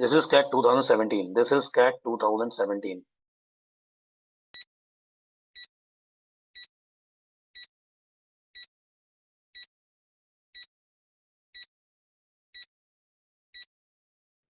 This is CAT 2017. This is CAT 2017.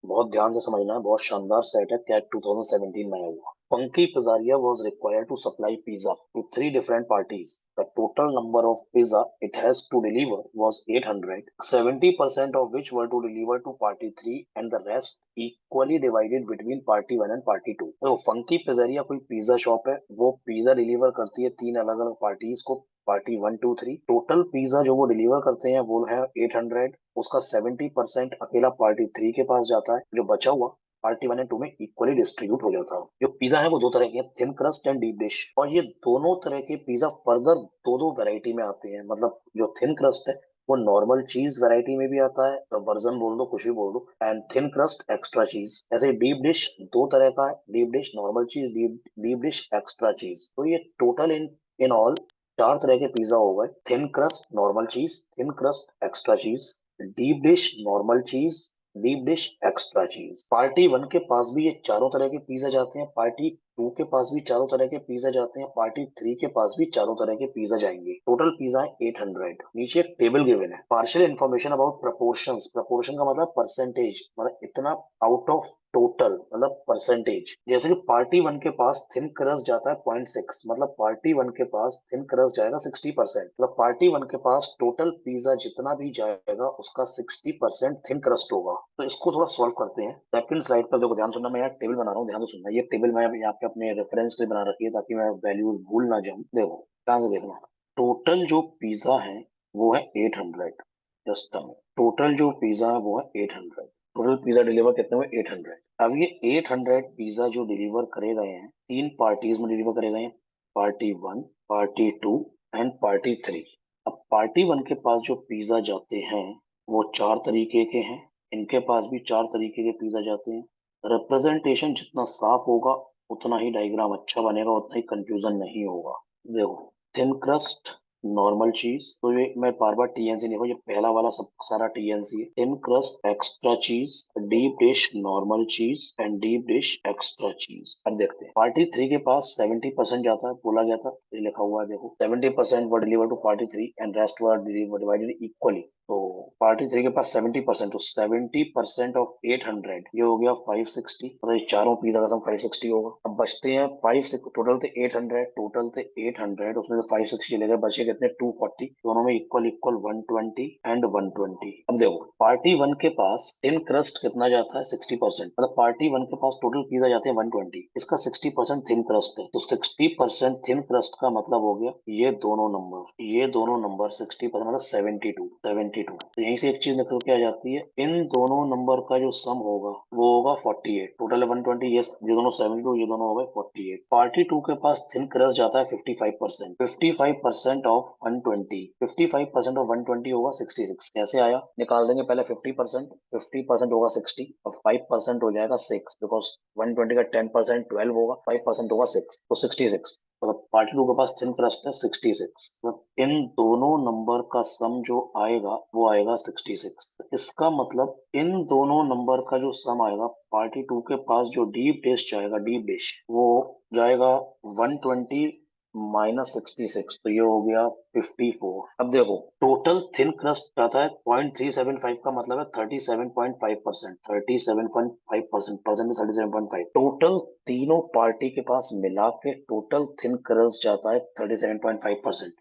बहुत ध्यान से समझना है, बहुत शानदार सेट है। कैट 2017 में आया हुआ। Funky Pizzeria was required to supply pizza to three different parties. The total number of pizza it has to deliver was 800, 70% of which were to deliver to party 3 and the rest equally divided between party 1 and party 2. तो Funky Pizzeria कोई pizza shop है, वो pizza deliver करती है तीन अलग अलग parties को, पार्टी 1 2 3। टोटल पिज्जा जो वो डिलीवर करते हैं वो है 800। उसका 70% अकेला पार्टी 3 के पास जाता है, जो बचा हुआ पार्टी 1 एंड 2 में इक्वली डिस्ट्रीब्यूट हो जाता है। जो पिज्जा है वो दो तरह के हैं, thin crust and deep dish, और ये दोनों तरह के पिज्जा फर्दर दो दो वैरायटी में आते हैं। मतलब जो थिन क्रस्ट है वो नॉर्मल चीज वैरायटी में भी आता है, तो वर्जन बोल दो, कुछ भी बोल दो, एंड थिन क्रस्ट एक्स्ट्रा चीज। ऐसे डीप डिश दो तरह का है, डीप डिश नॉर्मल चीज, डीप डिश एक्स्ट्रा चीज। तो ये टोटल इन ऑल चार तरह के पिज्जा हो गए, thin crust normal cheese, thin crust extra चीज, डीप डिश नॉर्मल चीज, डीप डिश एक्स्ट्रा चीज। पार्टी 1 के पास भी ये चारों तरह के पिज्जा जाते हैं, पार्टी 2 के पास भी चारों तरह के पिज्जा जाते हैं, पार्टी 3 के पास भी चारों तरह के पिज्जा जाएंगे। टोटल पिज्जा है 800। नीचे एक टेबल गिवन है, partial information about proportions. Proportion का मतलब परसेंटेज, मतलब इतना आउट ऑफ टोटल, मतलब परसेंटेज। जैसे कि पार्टी 1 के पास थिन क्रस्ट जाता है 0.6, मतलब पार्टी 1 के पास थिन क्रस्ट जाएगा 60%। मतलब पार्टी 1 के पास टोटल पिज्जा जितना भी जाएगा उसका 60% थिन क्रस्ट होगा। तो इसको थोड़ा सॉल्व करते हैं। सेकंड स्लाइड पर देखो, ध्यान सुनना, मैं यहाँ टेबल बना रहा हूँ, ध्यान से सुनना। ये टेबल मैं यहाँ पे अपने रेफरेंस के लिए बना रखी है ताकि मैं वैल्यूज भूल ना जाऊं। देखो ध्यान से देखना, टोटल जो पिज्जा है वो है 800। जस्ट टोटल जो पिज्जा है वो है 800। टोटल पिज्जा डिलीवर कितने हुए? 800। अब ये 800 पिज्जा जो डिलीवर करे गए हैं, तीन पार्टीज में डिलीवर करे गए हैं, पार्टी 1, पार्टी 2 एंड पार्टी 3। अब पार्टी 1 के पास जो पिज्जा जाते हैं वो चार तरीके के हैं, इनके पास भी चार तरीके के पिज्जा जाते हैं। रिप्रेजेंटेशन जितना साफ होगा उतना ही डायग्राम अच्छा बनेगा, उतना ही कंफ्यूजन नहीं होगा। देखो, थिन क्रस्ट नॉर्मल चीज, तो ये मैं बार बार टीएनसी नहीं, ये पहला वाला सब सारा टीएनसी है। थिन क्रस्ट एक्स्ट्रा चीज, डीप डिश नॉर्मल चीज एंड डीप डिश एक्स्ट्रा चीज। अब देखते हैं, पार्टी 3 के पास 70% जाता है, बोला गया था, ये लिखा हुआ है देखो, 70% were deliver to party 3 and rest were divided equally. तो पार्टी 3 के पास 70%, तो 70% ऑफ 800 ये हो गया 560। मतलब ये चारों पिज्जा का सम 560 होगा। अब बचते हैं 5, टोटल थे 800, टोटल थे 800, उसमें से 560 चले गए, बचे कितने? 240। दोनों में इक्वल इक्वल 120 एंड 120। अब देखो, पार्टी 1 के पास थिन क्रस्ट कितना जाता है? 60%। मतलब पार्टी 1 के पास टोटल पिज्जा जाते हैं 120, इसका 60% थिन क्रस्ट है, तो 60% थिन क्रस्ट का मतलब हो गया ये दोनों नंबर, ये दोनों नंबर 60% मतलब 72। तो यहीं से एक चीज निकल के आ जाती है, इन दोनों नंबर का जो सम होगा वो होगा 48। टोटल 120, ये दोनों 72, ये दोनों हो गए 48। पार्टी 2 के पास थिन क्रस्ट जाता है 55%। 55% ऑफ 120, 55% ऑफ 120 होगा 66। कैसे आया? निकाल देंगे पहले 50%, 50% होगा 60 और 5% हो जाएगा 6, बिकॉज 120 का 10% 12 होगा, 5% होगा 6, तो 66। मतलब पार्टी 2 के पास थिन क्रस्ट है 66। तो इन दोनों नंबर का सम जो आएगा वो आएगा 66। इसका मतलब इन दोनों नंबर का जो सम आएगा, पार्टी 2 के पास जो डीप डिश जाएगा, डीप डिश वो जाएगा 120 माइनस 66, तो ये हो गया 54। अब देखो, टोटल थिन क्रस्ट जाता है 0.375 का मतलब है 37.5%, 37.5%, परसेंट 37.5। टोटल तीनों पार्टी के पास मिला के टोटल थिन क्रस्ट जाता है 37.5%।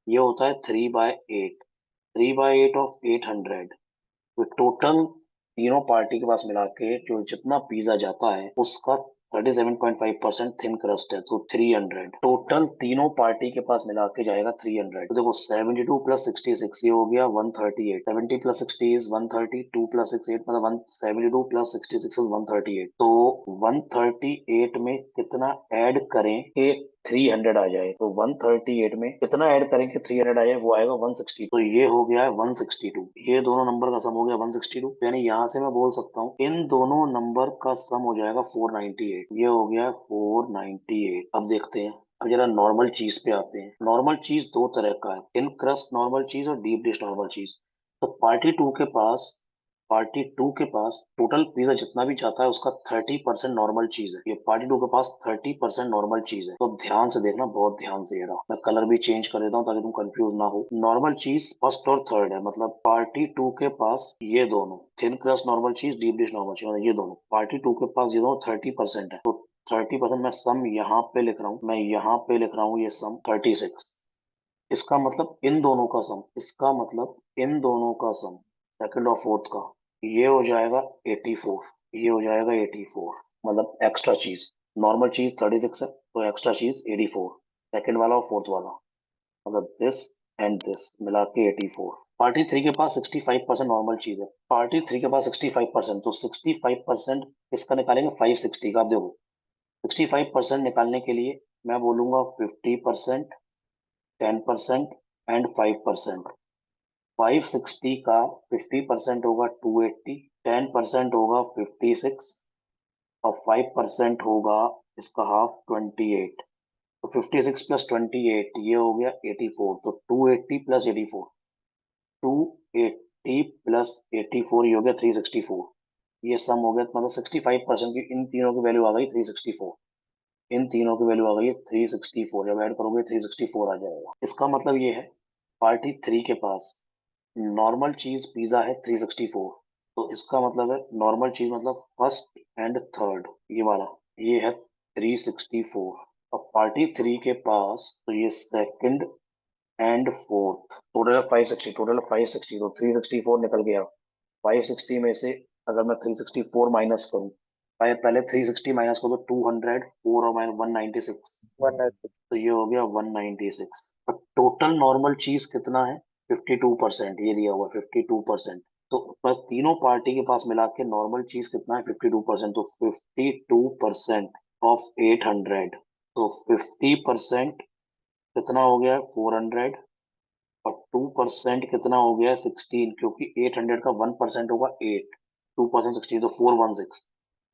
ये होता है 3/8, 3/8 ऑफ 800। तो टोटल तीनों पार्टी के पास मिला के जो जितना पिज्जा जाता है उसका 37.5% थिन क्रस्ट है, तो 300। टोटल तीनों पार्टी के पास मिला के जाएगा 300। तो देखो, 72 प्लस 66 ये हो गया 138। 70 प्लस 60 इज 130, 2 प्लस 6 8, मतलब 172 प्लस 66 इज 138। तो 138 में कितना ऐड करें कि 300 आ जाए? तो 138 में कितना ऐड करें कि 300 आ जाए? वो आएगा 160। तो ये हो गया है 162। ये दोनों नंबर का सम हो गया 162, यानी यहाँ से मैं बोल सकता हूँ इन दोनों नंबर का सम हो जाएगा 498। ये हो गया 498। अब देखते हैं, अब जरा नॉर्मल चीज पे आते हैं। नॉर्मल चीज दो तरह का है, थिन क्रस्ट नॉर्मल चीज और डीप डिश नॉर्मल चीज। तो पार्टी 2 के पास पार्टी टू के पास टोटल पिज्जा जितना भी जाता है उसका 30% नॉर्मल चीज है। ये पार्टी टू के पास 30% नॉर्मल चीज है। तो ध्यान से देखना, बहुत ध्यान से। ये रहा, मैं कलर भी चेंज कर देता हूँ ताकि तुम कंफ्यूज ना हो। नॉर्मल चीज फर्स्ट और थर्ड है, मतलब पार्टी टू के पास ये दोनों थिन क्रस्ट नॉर्मल चीज, डीप डिश नॉर्मल चीज, मतलब ये दोनों पार्टी टू के पास ये दोनों 30% है। तो 30% मैं सम यहाँ पे लिख रहा हूँ, मैं यहाँ पे लिख रहा हूँ ये सम 36। इसका मतलब इन दोनों का सम, इसका मतलब इन दोनों का सम सेकंड और फोर्थ का, ये हो जाएगा 84। ये हो जाएगा 84, मतलब एक्स्ट्रा चीज। नॉर्मल चीज 36 है तो एक्स्ट्रा चीज 84, सेकंड वाला और फोर्थ वाला, मतलब दिस एंड दिस मिला के 84। पार्टी थ्री के पास 65% नॉर्मल चीज है। पार्टी थ्री के पास 65%, तो 65% इसका निकालेंगे 560 का। आप देखो 65% निकालने के लिए मैं बोलूंगा 50%, 10% एंड 5%। 560 का 50% होगा 280, 10% होगा 56 और 5% होगा इसका हाफ 28। तो 56 प्लस 28 ये हो गया 84। तो 280 प्लस 84, 280 प्लस 84 ये हो गया 364। ये सम हो गया, मतलब 65% की इन तीनों की वैल्यू आ गई 364। इन तीनों की वैल्यू आ गई है 364। जब ऐड करोगे 364 आ जाएगा। इसका मतलब ये है पार्टी थ्री के पास नॉर्मल चीज पिज्जा है 364। तो इसका मतलब है नॉर्मल चीज मतलब फर्स्ट एंड थर्ड, ये वाला, ये है 364। और पार्टी थ्री के पास तो ये सेकंड एंड फोर्थ, टोटल है 560। टोटल है 560, तो 364 निकल गया। 560 में से अगर मैं 364 माइनस करूं, पहले 360 माइनस करो तो 204 और माइनस 196, 196। तो ये हो गया 196। और टोटल नॉर्मल चीज कितना है? 52%, ये दिया हुआ 52%। तो बस तीनों पार्टी के पास मिला के नॉर्मल चीज कितना है? 52%। तो 52% ऑफ 800, तो 50% कितना हो गया? 400। और 2% कितना हो गया? 16, क्योंकि 800 का 1% होगा 8, 2% 16, तो 416।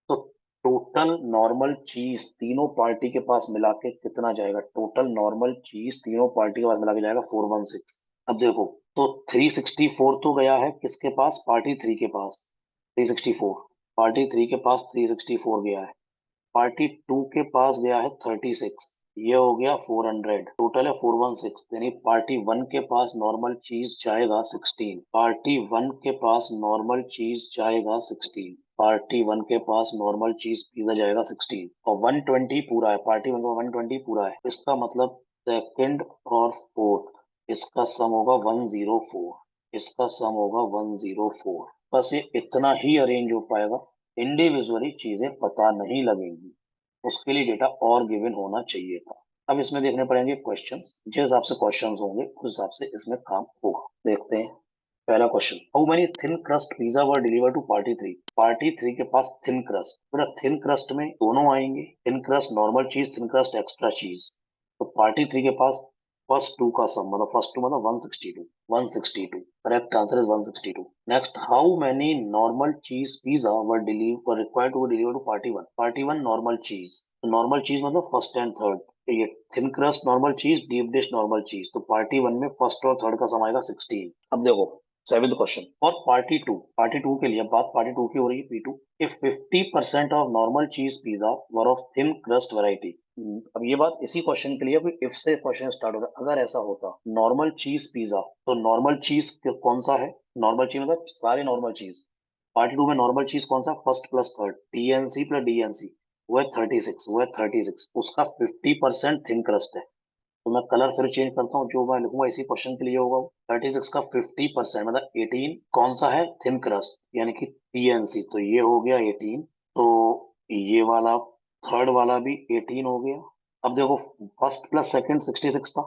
तो टोटल नॉर्मल चीज तीनों पार्टी के पास मिला के कितना जाएगा? टोटल नॉर्मल चीज तीनों पार्टी के पास मिला के जाएगा 416। अब देखो, तो 364 तो गया है किसके पास? पार्टी थ्री के पास 364। पार्टी थ्री के पास 364 गया है। पार्टी टू के पास गया है 36, ये हो गया 400। टोटल है 416, यानी पार्टी वन के पास नॉर्मल चीज जाएगा 16। पार्टी वन के पास नॉर्मल चीज जाएगा 16। पार्टी वन के पास नॉर्मल चीज पिज्जा जाएगा 16, और 120 पूरा है। पार्टी वन का 120 पूरा है। इसका मतलब सेकंड और फोर्थ इसका सम होगा 104। इसका सम होगा 104। बस ये इतना ही अरेंज हो पाएगा, इंडिविजुअली चीजें पता नहीं लगेंगी। उसके लिए डेटा और गिवन होना चाहिए था। अब इसमें देखने पड़ेंगे क्वेश्चंस, जिस हिसाब से क्वेश्चंस होंगे उस हिसाब से इसमें काम होगा। देखते हैं पहला question, how many thin crust pizza were deliver to party three? Party three के पास थिन क्रस्ट, पूरा थिन क्रस्ट में दोनों आएंगे, thin crust normal cheese, thin crust extra cheese. तो पार्टी थ्री के पास फर्स्ट टू का सम, मतलब फर्स्ट टू मतलब 162, 162। Correct answer is 162। Next, how many normal cheese pizza were required to deliver to party one? Party one normal cheese, तो normal चीज मतलब first and third. तो ये थिन क्रस्ट नॉर्मल चीज, deep dish normal cheese, तो party one में first और third का सम आएगा 16। अब देखो सेवेंथ क्वेश्चन, और पार्टी टू के लिए, अब बात पार्टी टू की हो रही है, P2। If 50% of normal cheese pizza were of thin crust variety. अब ये बात इसी क्वेश्चन के लिए, इफ से क्वेश्चन स्टार्ट होगा। अगर ऐसा होता नॉर्मल चीज पिज्जा, तो नॉर्मल चीज कौन सा है? नॉर्मल चीज मतलब सारे नॉर्मल चीज। पार्टी टू में नॉर्मल चीज कौन सा? First plus third, TNC plus DNC, वो है 36, वो है 36। उसका 50% थिन क्रस्ट है। तो मैं कलर फिर चेंज करता हूँ, जो मैं लिखूंगा इसी क्वेश्चन के लिए होगा। 36 का 50% मतलब 18 कौन सा है? थिन क्रस्ट, यानी कि टीएनसी, तो ये हो गया 18। तो ये वाला थर्ड वाला भी 18 हो गया। अब देखो फर्स्ट प्लस सेकंड 66 था,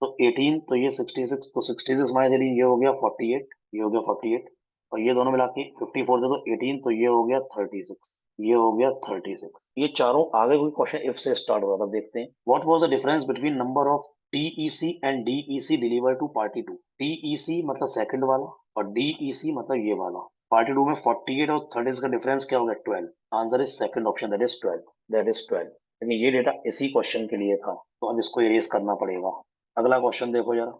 तो 18, तो ये 66, तो 66 माइनस 18 ये हो गया 48, ये हो गया 48। और ये दोनों मिला के 54 दे, तो 18, तो ये हो गया 36, ये हो गया 36। ये चारों आगे कोई क्वेश्चन इफ से स्टार्ट हो रहा था। देखते हैं, what was the difference between number of TEC and DEC deliver to party two? TEC मतलब सेकंड वाला, और डीईसी मतलब ये वाला। पार्टी टू में 48 और 36 का डिफरेंस क्या हो गया? 12। Answer is second option, that is 12, that is 12। लेकिन ये डेटा इसी क्वेश्चन के लिए था, तो अब इसको इरेज करना पड़ेगा। अगला क्वेश्चन देखो जरा,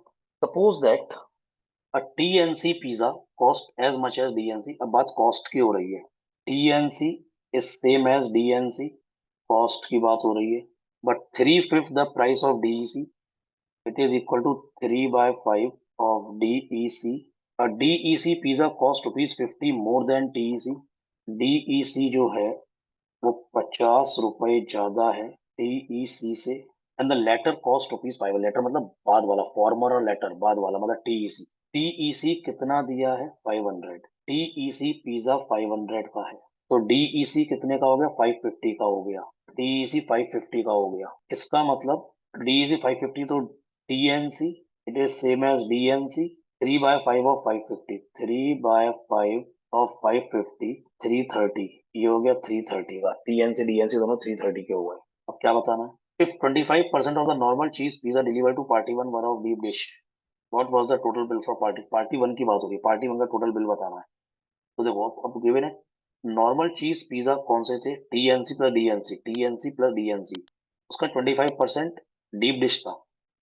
suppose that A TNC pizza cost as much as DNC. अब बात कॉस्ट की हो रही है. TNC is same as DNC. Cost की बात हो रही है. But 3/5 the price of DEC. It is equal to 3/5 of DEC. A DEC pizza cost ₹50 more than TEC. DEC जो है वो 50 रुपए ज्यादा है TEC से. And the latter cost ₹5. Latter मतलब बाद वाला, फॉर्मर और लेटर बाद वाला मतलब TEC. TEC कितना दिया है? 500. TEC पिज्जा 500 का है, तो DEC कितने का हो गया? 550 का हो गया. TEC 550 का हो गया. इसका मतलब DEC 550, तो TNC it is same as DNC. 3/5 of 550, 3/5 of 550, 330. ये हो गया 330 का. TNC DNC दोनों 330 के हुए. अब क्या बताना है? If 25% of the normal cheese pizza deliver to party one of deep dish, what was the total bill for party one की बात होगी. पार्टी वन का टोटल बिल बताना है. तो देखो अब गिवन है नॉर्मल चीज पिज्जा कौन से थे? TNC plus DNC, TNC plus DNC. उसका 25% डीप डिश था.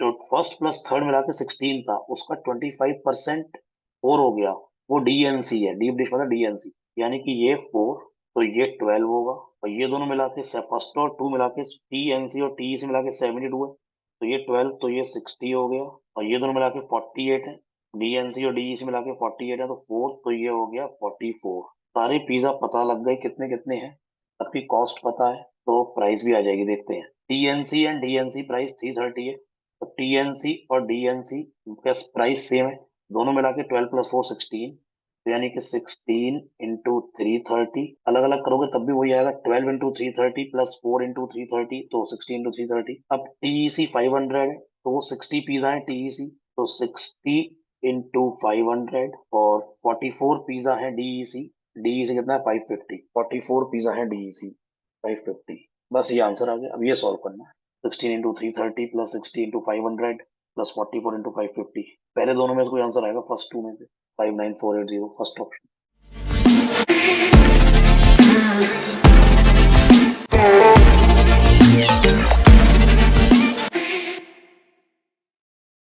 तो फर्स्ट प्लस थर्ड मिला के 16 था, उसका 25% 4 हो गया. वो DNC है. डीप डिश मतलब DNC, यानी कि ये 4, तो ये 12 होगा. और ये दोनों मिला के फर्स्ट और टू मिला के TNC और TEC मिला के 72 है, तो ये 12, तो ये 60 हो गया. और ये दोनों मिला के 48 है. DNC और DEC मिला के 48 है, तो 4, तो ये हो गया 44. सारे पिज्जा पता लग गए कितने कितने हैं. सबकी कॉस्ट पता है, तो प्राइस भी आ जाएगी. देखते हैं. TNC एंड DNC प्राइस 330 है, तो TNC और DNC का प्राइस सेम है. दोनों मिला के 12 प्लस 4 16, तो यानी कि 16 इंटू 330. अलग अलग करोगे तब भी वही आएगा. 12 इंटू 330 प्लस 4 इंटू 330, तो 60 इंटू 330. अब TEC 500 है, तो वो 60 पिज्जा है TEC, तो 60 इंटू 500. और 44 पिज्जा है DEC. DEC कितना है? 550. 44 पिज्जा है DEC 550. बस ये आंसर आ गया. अब ये सॉल्व करना है. 16 into 330 plus 60 into 500 plus 44 into 550. पहले दोनों में से कोई आंसर आएगा फर्स्ट टू में से. 59480 फर्स्ट ऑप्शन.